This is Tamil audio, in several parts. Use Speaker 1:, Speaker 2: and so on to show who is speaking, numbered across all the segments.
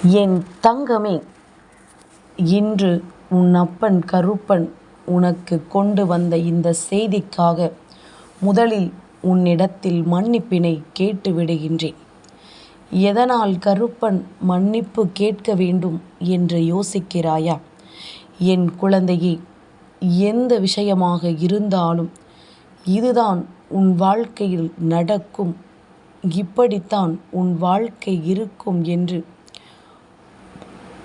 Speaker 1: என் தங்கமே, இன்று உன் அப்பன் கருப்பன் உனக்கு கொண்டு வந்த இந்த செய்திக்காக முதலில் உன்னிடத்தில் மன்னிப்பினை கேட்டு விடுகின்றேன். எதனால் கருப்பன் மன்னிப்பு கேட்க வேண்டும் என்று யோசிக்கிறாயா? என் குழந்தையே, எந்த விஷயமாக இருந்தாலும் இதுதான் உன் வாழ்க்கையில் நடக்கும், இப்படித்தான் உன் வாழ்க்கை இருக்கும் என்று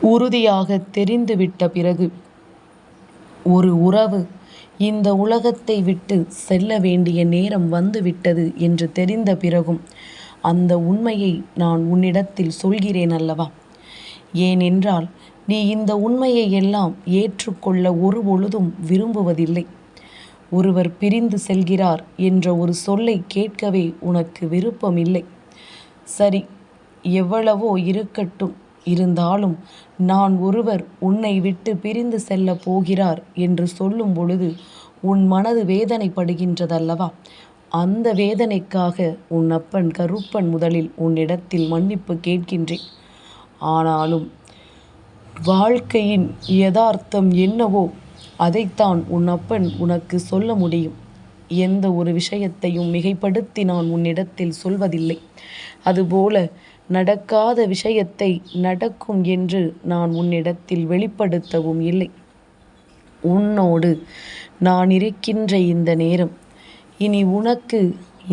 Speaker 1: உறுதியாக தெரிந்துவிட்ட பிறகு, ஒரு உறவு இந்த உலகத்தை விட்டு செல்ல வேண்டிய நேரம் வந்துவிட்டது என்று தெரிந்த பிறகும் அந்த உண்மையை நான் உன்னிடத்தில் சொல்கிறேன் அல்லவா? ஏனென்றால் நீ இந்த உண்மையை எல்லாம் ஏற்றுக்கொள்ள ஒரு பொழுதும் விரும்புவதில்லை. ஒருவர் பிரிந்து செல்கிறார் என்ற ஒரு சொல்லை கேட்கவே உனக்கு விருப்பமில்லை. சரி, எவ்வளவோ இருக்கட்டும். இருந்தாலும் நான் ஒருவர் உன்னை விட்டு பிரிந்து செல்ல போகிறார் என்று சொல்லும் பொழுது உன் மனது வேதனைப்படுகின்றதல்லவா? அந்த வேதனைக்காக உன் அப்பன் கருப்பன் முதலில் உன்னிடத்தில் மன்னிப்பு கேட்கின்றேன். ஆனாலும் வாழ்க்கையின் யதார்த்தம் என்னவோ அதைத்தான் உன் அப்பன் உனக்கு சொல்ல முடியும். எந்த ஒரு விஷயத்தையும் மிகைப்படுத்தி நான் உன்னிடத்தில் சொல்வதில்லை. அதுபோல நடக்காத விஷயத்தை நடக்கும் என்று நான் உன்னிடத்தில் வெளிப்படுத்தவும் இல்லை. உன்னோடு நான் இருக்கின்ற இந்த நேரம், இனி உனக்கு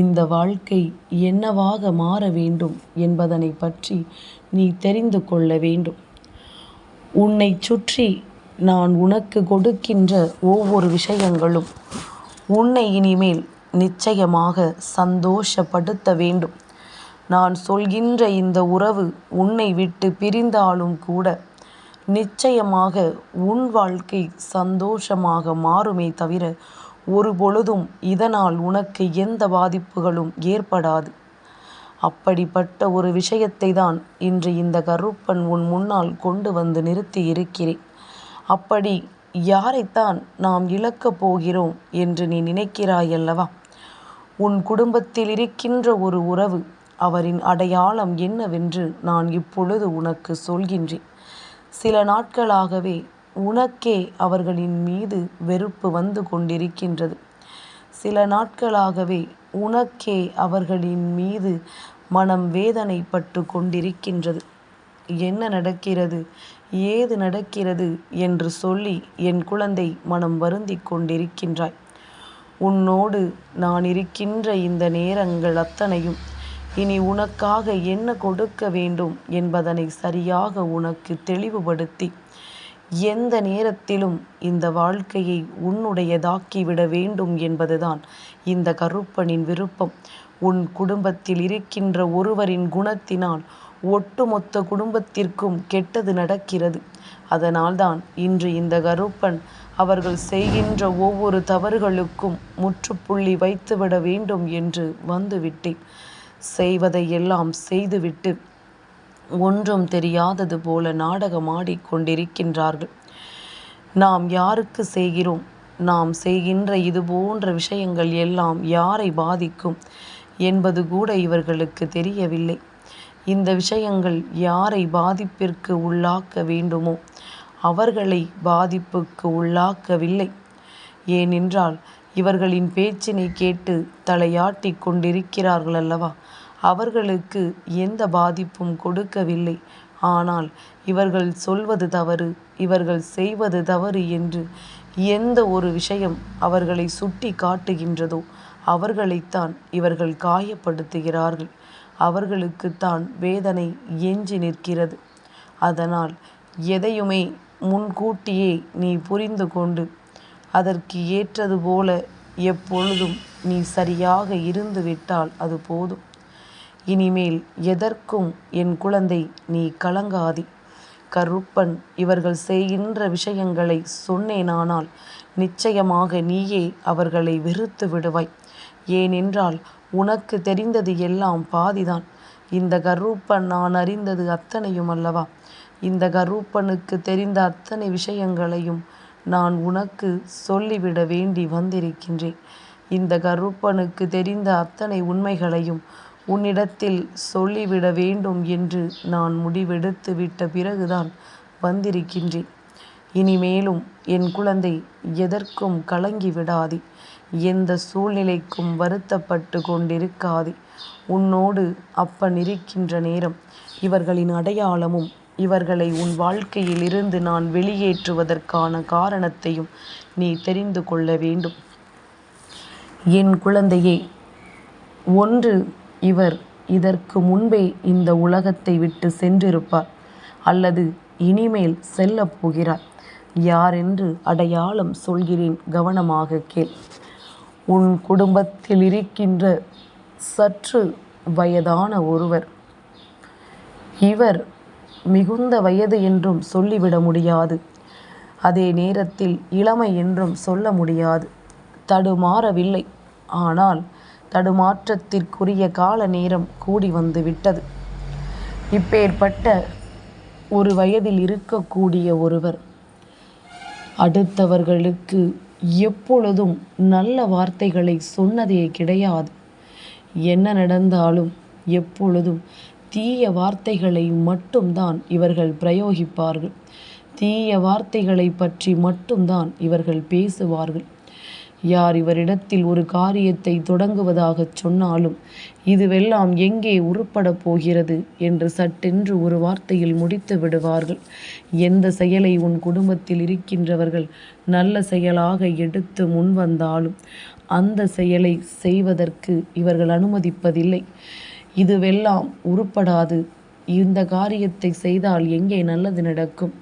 Speaker 1: இந்த வாழ்க்கை என்னவாக மாற வேண்டும் என்பதனை பற்றி நீ தெரிந்து கொள்ள வேண்டும். உன்னை சுற்றி நான் உனக்கு கொடுக்கின்ற ஒவ்வொரு விஷயங்களும் உன்னை இனிமேல் நிச்சயமாக சந்தோஷப்படுத்த வேண்டும். நான் சொல்கின்ற இந்த உறவு உன்னை விட்டு பிரிந்தாலும் கூட நிச்சயமாக உன் வாழ்க்கை சந்தோஷமாக மாறுமே தவிர ஒரு பொழுதும் இதனால் உனக்கு எந்த பாதிப்புகளும் ஏற்படாது. அப்படிப்பட்ட ஒரு விஷயத்தை தான் இன்று இந்த கருப்பன் உன் முன்னால் கொண்டு வந்து நிறுத்தி இருக்கிறேன். அப்படி யாரைத்தான் நாம் இழக்கப் போகிறோம் என்று நீ நினைக்கிறாயல்லவா? உன் குடும்பத்தில் இருக்கின்ற ஒரு உறவு, அவரின் அடையாளம் என்னவென்று நான் இப்பொழுது உனக்கு சொல்கின்றேன். சில நாட்களாகவே உனக்கே அவர்களின் மீது வெறுப்பு வந்து கொண்டிருக்கின்றது. சில நாட்களாகவே உனக்கே அவர்களின் மீது மனம் வேதனைப்பட்டு கொண்டிருக்கின்றது. என்ன நடக்கிறது, ஏது நடக்கிறது என்று சொல்லி என் குழந்தை மனம் வருந்தி கொண்டிருக்கின்றாய். உன்னோடு நான் இருக்கின்ற இந்த நேரங்கள் அத்தனையும் இனி உனக்காக என்ன கொடுக்க வேண்டும் என்பதனை சரியாக உனக்கு தெளிவுபடுத்தி எந்த நேரத்திலும் இந்த வாழ்க்கையை உன்னுடையதாக்கிவிட வேண்டும் என்பதுதான் இந்த கருப்பனின் விருப்பம். உன் குடும்பத்தில் இருக்கின்ற ஒருவரின் குணத்தினால் ஒட்டுமொத்த குடும்பத்திற்கும் கெட்டது நடக்கிறது. அதனால்தான் இன்று இந்த கருப்பன் அவர்கள் செய்கின்ற ஒவ்வொரு தவறுகளுக்கும் முற்றுப்புள்ளி வைத்துவிட வேண்டும் என்று வந்துவிட்டேன். செய்வதையெல்லாம் செய்துவிட்டு ஒன்றும் தெரியாதது போல நாடகமாடிக் கொண்டிருக்கின்றார்கள். நாம் யாருக்கு செய்கிறோம், நாம் செய்கின்ற இது போன்ற விஷயங்கள் எல்லாம் யாரை பாதிக்கும் என்பது கூட இவர்களுக்கு தெரியவில்லை. இந்த விஷயங்கள் யாரை பாதிப்பிற்கு உள்ளாக்க வேண்டுமோ அவர்களை பாதிப்புக்கு உள்ளாக்கவில்லை. ஏனென்றால் இவர்களின் பேச்சினை கேட்டு தலையாட்டி கொண்டிருக்கிறார்கள் அல்லவா? அவர்களுக்கு எந்த பாதிப்பும் கொடுக்கவில்லை. ஆனால் இவர்கள் சொல்வது தவறு, இவர்கள் செய்வது தவறு என்று எந்த ஒரு விஷயம் அவர்களை சுட்டி காட்டுகின்றதோ அவர்களைத்தான் இவர்கள் காயப்படுத்துகிறார்கள். அவர்களுக்குத்தான் வேதனை எஞ்சி நிற்கிறது. அதனால் எதையுமே முன்கூட்டியே நீ புரிந்து கொண்டு அதற்கு ஏற்றது போல எப்பொழுதும் நீ சரியாக இருந்து விட்டால் அது போதும். இனிமேல் எதற்கும் என் குழந்தை நீ கலங்காதே. கருப்பன் இவர்கள் செய்கின்ற விஷயங்களை சொன்னேனானால் நிச்சயமாக நீயே அவர்களை வெறுத்து விடுவாய். ஏனென்றால் உனக்கு தெரிந்தது எல்லாம் பாதிதான். இந்த கருப்பன் நான் அறிந்தது அத்தனையும் அல்லவா? இந்த கருப்பனுக்கு தெரிந்த அத்தனை விஷயங்களையும் நான் உனக்கு சொல்லிவிட வேண்டி வந்திருக்கின்றேன். இந்த கருப்பனுக்கு தெரிந்த அத்தனை உண்மைகளையும் உன்னிடத்தில் சொல்லிவிட வேண்டும் என்று நான் முடிவெடுத்து விட்ட பிறகுதான் வந்திருக்கின்றேன். இனிமேலும் என் குழந்தை, எதற்கும் கலங்கி விடாதே. எந்த சூழ்நிலைக்கும் வருத்தப்பட்டு கொண்டிருக்காதே. உன்னோடு அப்பன் இருக்கின்ற நேரம் இவர்களின் அடையாளமும் இவர்களை உன் வாழ்க்கையில் இருந்து நான் வெளியேற்றுவதற்கான காரணத்தையும் நீ தெரிந்து கொள்ள வேண்டும். என் குழந்தையே, ஒன்று இவர் இதற்கு முன்பே இந்த உலகத்தை விட்டு சென்றிருப்பார், அல்லது இனிமேல் செல்லப் போகிறார். யாரென்று அடையாளம் சொல்கிறேன், கவனமாக கேள். உன் குடும்பத்தில் இருக்கின்ற சற்று வயதான ஒருவர். இவர் மிகுந்த வயது என்றும் சொல்லிவிட முடியாது, அதே நேரத்தில் இளமை என்றும் சொல்ல முடியாது. தடுமாறவில்லை, ஆனால் தடுமாற்றத்திற்குரிய கால நேரம் கூடி வந்து விட்டது. இப்பேற்பட்ட ஒரு வயதில் இருக்கக்கூடிய ஒருவர் அடுத்தவர்களுக்கு எப்பொழுதும் நல்ல வார்த்தைகளை சொன்னதே கிடையாது. என்ன நடந்தாலும் எப்பொழுதும் தீய வார்த்தைகளை மட்டும்தான் இவர்கள் பிரயோகிப்பார்கள். தீய வார்த்தைகளை பற்றி மட்டும்தான் இவர்கள் பேசுவார்கள். யார் இவரிடத்தில் ஒரு காரியத்தை தொடங்குவதாக சொன்னாலும் இதுவெல்லாம் எங்கே உருப்படப் போகிறது என்று சட்டென்று ஒரு வார்த்தையில் முடித்து விடுவார்கள். எந்த செயலை உன் குடும்பத்தில் இருக்கின்றவர்கள் நல்ல செயலாக எடுத்து முன்வந்தாலும் அந்த செயலை செய்வதற்கு இவர்கள் அனுமதிப்பதில்லை. இதுவெல்லாம் உருப்படாது, இந்த காரியத்தை செய்தால் எங்கே நல்லது நடக்கும்,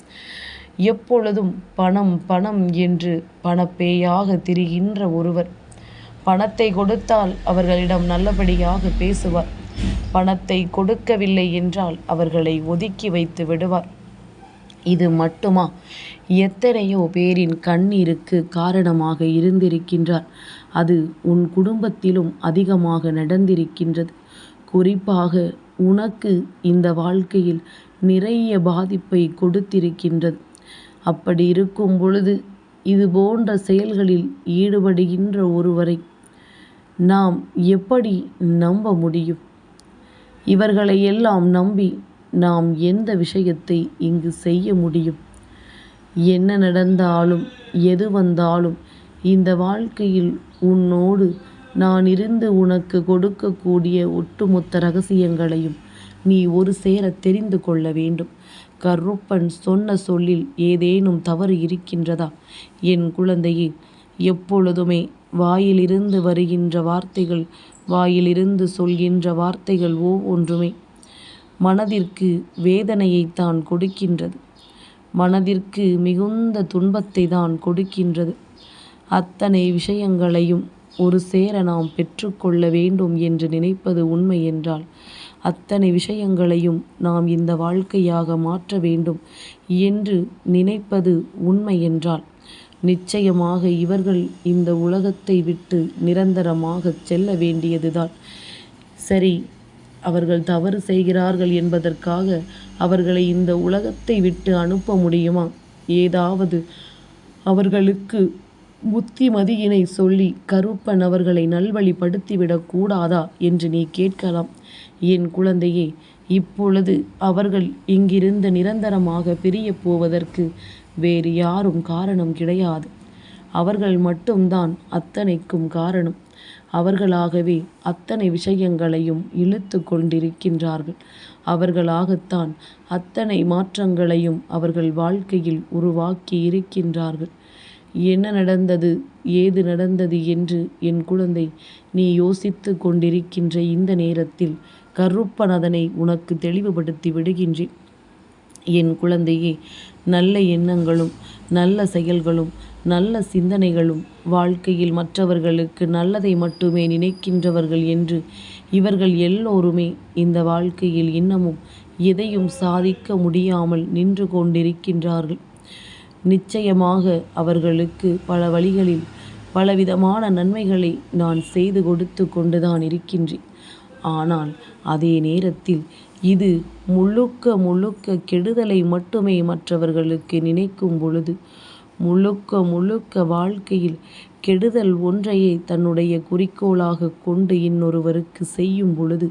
Speaker 1: எப்பொழுதும் பணம் பணம் என்று பணப்பேயாக திரிகின்ற ஒருவர். பணத்தை கொடுத்தால் அவர்களிடம் நல்லபடியாக பேசுவார், பணத்தை கொடுக்கவில்லை என்றால் அவர்களை ஒதுக்கி வைத்து விடுவார். இது மட்டுமா, எத்தனையோ பேரின் கண்ணீருக்கு காரணமாக இருந்திருக்கின்றார். அது உன் குடும்பத்திலும் அதிகமாக நடந்திருக்கின்றது. குறிப்பாக உனக்கு இந்த வாழ்க்கையில் நிறைய பாதிப்பை கொடுத்திருக்கின்றது. அப்படி இருக்கும் பொழுது இது போன்ற செயல்களில் ஈடுபடுகின்ற ஒருவரை நாம் எப்படி நம்ப முடியும்? இவர்களை எல்லாம் நம்பி நாம் எந்த விஷயத்தை இங்கு செய்ய முடியும்? என்ன நடந்தாலும் எது வந்தாலும் இந்த வாழ்க்கையில் உன்னோடு நான் இருந்து உனக்கு கொடுக்கக்கூடிய ஒட்டுமொத்த ரகசியங்களையும் நீ ஒரு சேர தெரிந்து கொள்ள வேண்டும். கருப்பன் சொன்ன சொல்லில் ஏதேனும் தவறு இருக்கின்றதா? என் குழந்தையே, எப்பொழுதுமே வாயிலிருந்து வருகின்ற வார்த்தைகள், வாயிலிருந்து சொல்கின்ற வார்த்தைகள் ஒவ்வொன்றுமே மனதிற்கு வேதனையைத்தான் கொடுக்கின்றது, மனதிற்கு மிகுந்த துன்பத்தை தான் கொடுக்கின்றது. அத்தனை விஷயங்களையும் ஒரு சேர நாம் பெற்றுக்கொள்ள வேண்டும் என்று நினைப்பது உண்மை என்றால், அத்தனை விஷயங்களையும் நாம் இந்த வாழ்க்கையாக மாற்ற வேண்டும் என்று நினைப்பது உண்மை என்றால், நிச்சயமாக இவர்கள் இந்த உலகத்தை விட்டு நிரந்தரமாக செல்ல வேண்டியதுதான். சரி, அவர்கள் தவறு செய்கிறார்கள் என்பதற்காக அவர்களை இந்த உலகத்தை விட்டு அனுப்ப முடியுமா? ஏதாவது அவர்களுக்கு புத்திமதியினை சொல்லி கருப்பன் அவர்களை நல்வழிப்படுத்திவிடக் கூடாதா என்று நீ கேட்கலாம். என் குழந்தையே, இப்பொழுது அவர்கள் இங்கிருந்து நிரந்தரமாக பிரியப் போவதற்கு வேறு யாரும் காரணம் கிடையாது. அவர்கள் மட்டும்தான் அத்தனைக்கும் காரணம். அவர்களாகவே அத்தனை விஷயங்களையும் இழுத்து கொண்டிருக்கின்றார்கள். அவர்களாகத்தான் அத்தனை மாற்றங்களையும் அவர்கள் வாழ்க்கையில் உருவாக்கி இருக்கின்றார்கள். என்ன நடந்தது, ஏது நடந்தது என்று என் குழந்தை நீ யோசித்து கொண்டிருக்கின்ற இந்த நேரத்தில் கருப்பன் அதனை உனக்கு தெளிவுபடுத்தி விடுகின்றேன். என் குழந்தையே, நல்ல எண்ணங்களும் நல்ல செயல்களும் நல்ல சிந்தனைகளும் வாழ்க்கையில் மற்றவர்களுக்கு நல்லதை மட்டுமே நினைக்கின்றவர்கள் என்று இவர்கள் எல்லோருமே இந்த வாழ்க்கையில் இன்னமும் எதையும் சாதிக்க முடியாமல் நின்று கொண்டிருக்கின்றார்கள். நிச்சயமாக அவர்களுக்கு பல வழிகளில் பலவிதமான நன்மைகளை நான் செய்து கொடுத்து கொண்டுதான் இருக்கின்றேன். ஆனால் அதே நேரத்தில் இது முழுக்க முழுக்க கெடுதலை மட்டுமே மற்றவர்களுக்கு நினைக்கும் பொழுது, முழுக்க முழுக்க வாழ்க்கையில் கெடுதல் ஒன்றையே தன்னுடைய குறிக்கோளாக கொண்டு இன்னொருவருக்கு செய்யும் பொழுது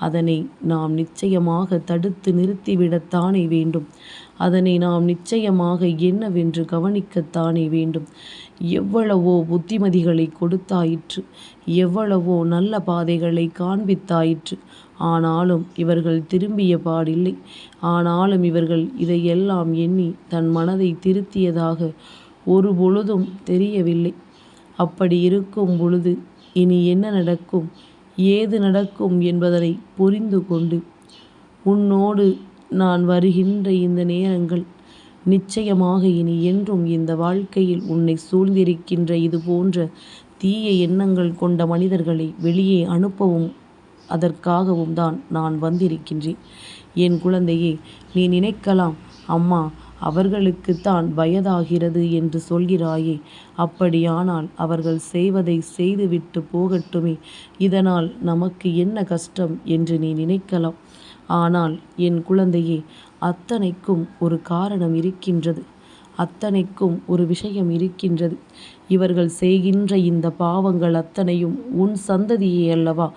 Speaker 1: அதனை நாம் நிச்சயமாக தடுத்து நிறுத்திவிடத்தானே வேண்டும். அதனை நாம் நிச்சயமாக என்னவென்று கவனிக்கத்தானே வேண்டும். எவ்வளவோ புத்திமதிகளை கொடுத்தாயிற்று, எவ்வளவோ நல்ல பாதைகளை காண்பித்தாயிற்று. ஆனாலும் இவர்கள் திரும்பிய பாடில்லை. ஆனாலும் இவர்கள் இதையெல்லாம் எண்ணி தன் மனதை திருத்தியதாக ஒரு பொழுதும் தெரியவில்லை. அப்படி இருக்கும் பொழுது இனி என்ன நடக்கும், ஏது நடக்கும் என்பதனை புரிந்து கொண்டு உன்னோடு நான் வருகின்ற இந்த நேரங்கள் நிச்சயமாக இனி என்றும் இந்த வாழ்க்கையில் உன்னை சூழ்ந்திருக்கின்ற இது போன்ற தீய எண்ணங்கள் கொண்ட மனிதர்களை வெளியே அனுப்பவும் அதற்காகவும் தான் நான் வந்திருக்கின்றேன். என் குழந்தையே, நீ நினைக்கலாம், அம்மா அவர்களுக்குத்தான் வயதாகிறது என்று சொல்கிறாயே, அப்படியானால் அவர்கள் செய்வதை செய்துவிட்டு போகட்டுமே, இதனால் நமக்கு என்ன கஷ்டம் என்று நீ நினைக்கலாம். ஆனால் என் குழந்தையே, அத்தனைக்கும் ஒரு காரணம் இருக்கின்றது. அத்தனைக்கும் ஒரு விஷயம் இருக்கின்றது. இவர்கள் செய்கின்ற இந்த பாவங்கள் அத்தனையும் உன் சந்ததியை அல்லவா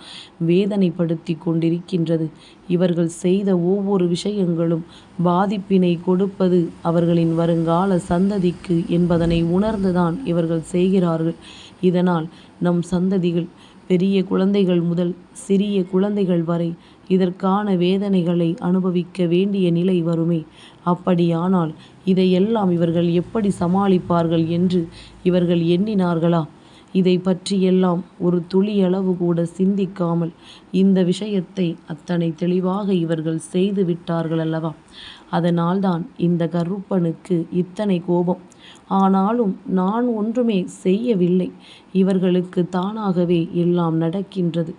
Speaker 1: வேதனைப்படுத்தி கொண்டிருக்கின்றது. இவர்கள் செய்த ஒவ்வொரு விஷயங்களும் பாதிப்பினை கொடுப்பது அவர்களின் வருங்கால சந்ததிக்கு என்பதனை உணர்ந்துதான் இவர்கள் செய்கிறார்கள். இதனால் நம் சந்ததிகள் பெரிய குழந்தைகள் முதல் சிறிய குழந்தைகள் வரை இதற்கான வேதனைகளை அனுபவிக்க வேண்டிய நிலை வருமே. அப்படியானால் இதையெல்லாம் இவர்கள் எப்படி சமாளிப்பார்கள் என்று இவர்கள் எண்ணினார்களா? இதை பற்றியெல்லாம் ஒரு துளியளவு கூட சிந்திக்காமல் இந்த விஷயத்தை அத்தனை தெளிவாக இவர்கள் செய்து விட்டார்கள் அல்லவா? அதனால்தான் இந்த கருப்பனுக்கு இத்தனை கோபம். ஆனாலும் நான் ஒன்றுமே செய்யவில்லை. இவர்களுக்கு தானாகவே எல்லாம் நடக்கின்றது.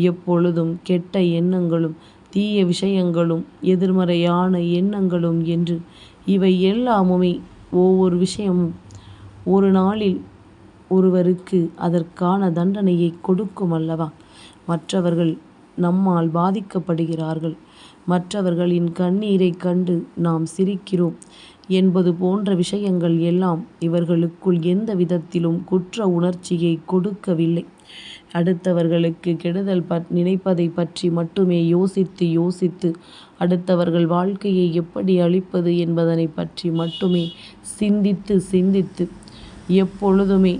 Speaker 1: எப்பொழுதும் கெட்ட எண்ணங்களும் தீய விஷயங்களும் எதிர்மறையான எண்ணங்களும் என்று இவை எல்லாமுமே ஒவ்வொரு விஷயமும் ஒரு நாளில் ஒருவருக்கு அதற்கான தண்டனையை கொடுக்கும் அல்லவா? மற்றவர்கள் நம்மால் பாதிக்கப்படுகிறார்கள், மற்றவர்களின் கண்ணீரை கண்டு நாம் சிரிக்கிறோம் என்பது போன்ற விஷயங்கள் எல்லாம் இவர்களுக்குள் எந்த விதத்திலும் குற்ற உணர்ச்சியை கொடுக்கவில்லை. அடுத்தவர்களுக்கு கெடுதல் நினைப்பதை பற்றி மட்டுமே யோசித்து யோசித்து அடுத்தவர்கள் வாழ்க்கையை எப்படி அழிப்பது என்பதனை பற்றி மட்டுமே சிந்தித்து சிந்தித்து எப்பொழுதுமே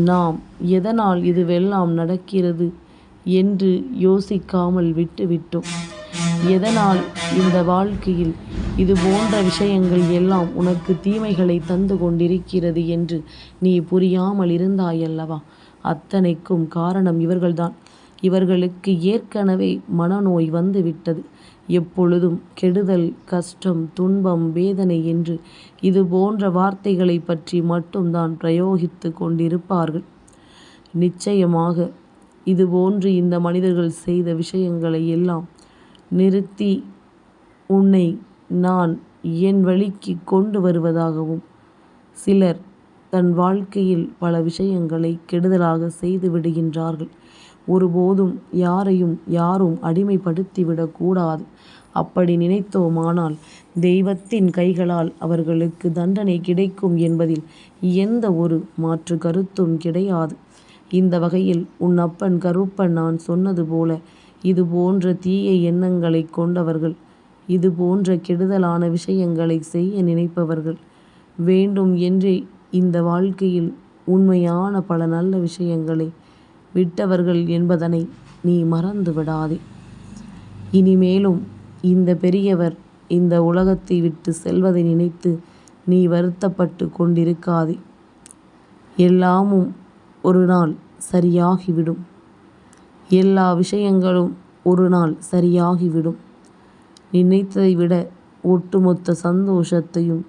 Speaker 1: நாம் எதனால் இதுவெல்லாம் நடக்கிறது என்று யோசிக்காமல் விட்டுவிட்டோம். எதனால் இந்த வாழ்க்கையில் இது போன்ற விஷயங்கள் எல்லாம் உனக்கு தீமைகளை தந்து கொண்டிருக்கிறது என்று நீ புரியாமல் இருந்தாயல்லவா? அத்தனைக்கும் காரணம் இவர்கள்தான். இவர்களுக்கு ஏற்கனவே மனநோய் வந்து விட்டது. எப்பொழுதும் கெடுதல், கஷ்டம், துன்பம், வேதனை என்று இது போன்ற வார்த்தைகளை பற்றி மட்டும்தான் பிரயோகித்து கொண்டிருப்பார்கள். நிச்சயமாக இதுபோன்று இந்த மனிதர்கள் செய்த விஷயங்களை எல்லாம் நிறுத்தி உன்னை நான் என் வழிக்கு கொண்டு வருவதாகவும், சிலர் தன் வாழ்க்கையில் பல விஷயங்களை கெடுதலாக செய்து விடுகின்றார்கள். ஒருபோதும் யாரும் அடிமைப்படுத்திவிடக்கூடாது. அப்படி நினைத்தோமானால் தெய்வத்தின் கைகளால் அவர்களுக்கு தண்டனை கிடைக்கும் என்பதில் எந்த ஒரு மாற்று கருத்தும் கிடையாது. இந்த வகையில் உன் அப்பன் கருப்பன் நான் சொன்னது போல இது போன்ற தீய எண்ணங்களை கொண்டவர்கள், இது போன்ற கெடுதலான விஷயங்களை செய்ய நினைப்பவர்கள் வேண்டும் என்றே இந்த வாழ்க்கையில் உண்மையான பல நல்ல விஷயங்களை விட்டவர்கள் என்பதனை நீ மறந்து விடாதே. இனிமேலும் இந்த பெரியவர் இந்த உலகத்தை விட்டு செல்வதை நினைத்து நீ வருத்தப்பட்டு கொண்டிருக்காதே. எல்லாமும் ஒரு நாள் சரியாகிவிடும். எல்லா விஷயங்களும் ஒரு நாள் சரியாகிவிடும். நினைத்ததை விட ஒட்டுமொத்த சந்தோஷத்தையும்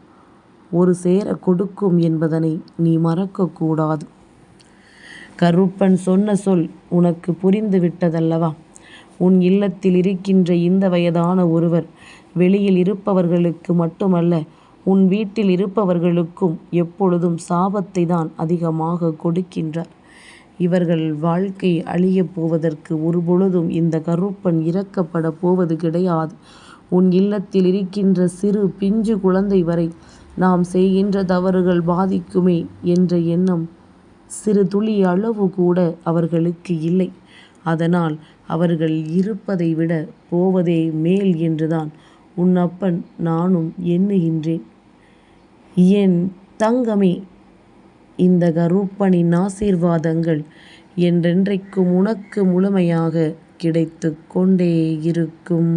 Speaker 1: ஒரு சேர கொடுக்கும் என்பதனை நீ மறக்கக்கூடாது. கருப்பன் சொன்ன சொல் உனக்கு புரிந்து விட்டதல்லவா? உன் இல்லத்தில் இருக்கின்ற இந்த வயதான ஒருவர் வெளியில் இருப்பவர்களுக்கு மட்டுமல்ல, உன் வீட்டில் இருப்பவர்களுக்கும் எப்பொழுதும் சாபத்தை தான் அதிகமாக கொடுக்கின்றார். இவர்கள் வாழ்க்கை அழியப் போவதற்கு ஒருபொழுதும் இந்த கருப்பன் இறக்கப்பட போவது கிடையாது. உன் இல்லத்தில் இருக்கின்ற சிறு பிஞ்சு குழந்தை வரை நாம் செய்கின்ற தவறுகள் பாதிக்குமே என்ற எண்ணம் சிறு துளி அளவு கூட அவர்களுக்கு இல்லை. அதனால் அவர்கள் இருப்பதை விட போவதே மேல் என்றுதான் உன் அப்பன் நானும் எண்ணுகின்றேன். என் தங்கமே, இந்த கருப்பனின் ஆசீர்வாதங்கள் என்றென்றைக்கும் உனக்கு முழுமையாக கிடைத்து கொண்டே இருக்கும்.